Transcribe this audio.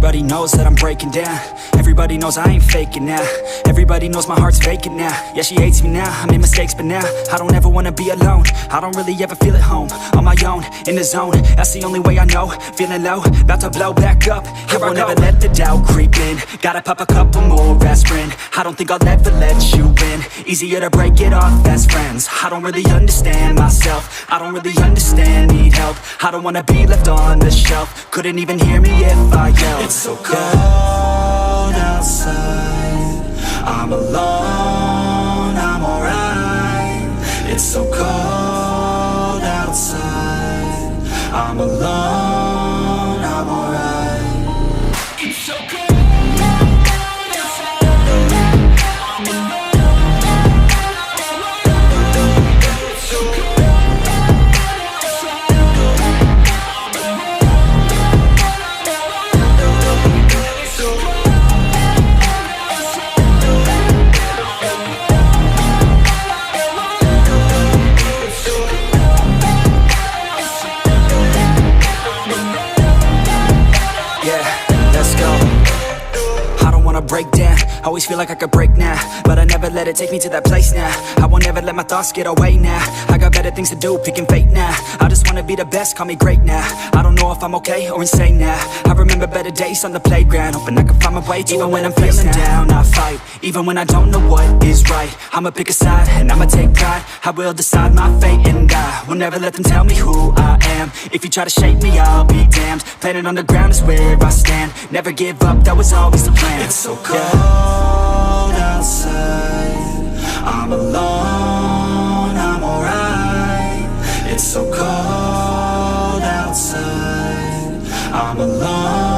Everybody knows that I'm breaking down. Everybody knows I ain't faking now. Everybody knows my heart's vacant now. Yeah, she hates me now, I made mistakes but now I don't ever wanna be alone. I don't really ever feel at home. On my own, in the zone, that's the only way I know. Feeling low, about to blow back up. I won't ever let the doubt creep in. Gotta pop a couple more aspirin. I don't think I'll ever let you in. Easier to break it off best friends. I don't really understand myself. I don't really understand, need help. I don't wanna be left on the shelf. Couldn't even hear me if I yelled. It's so cold outside, I'm alone, I'm alright. It's so cold outside, I'm alone, I'm alright. It's so cold. Break down, always feel like I could break now, but I never let it take me to that place now. I won't ever let my thoughts get away now. I got better things to do, picking fate now. I just wanna be the best, call me great now. I don't know if I'm okay or insane now. I remember better days on the playground, hoping I can find my way. Even when I'm feeling down, I fight. Even when I don't know what is right, I'ma pick a side and I'ma take pride. I will decide my fate and I will never let them tell me who I am. If you try to shape me, I'll be damned. Planet on the ground is where I stand. Never give up, that was always the plan. It's so cold outside, I'm alone, I'm alright. It's so cold outside, I'm alone.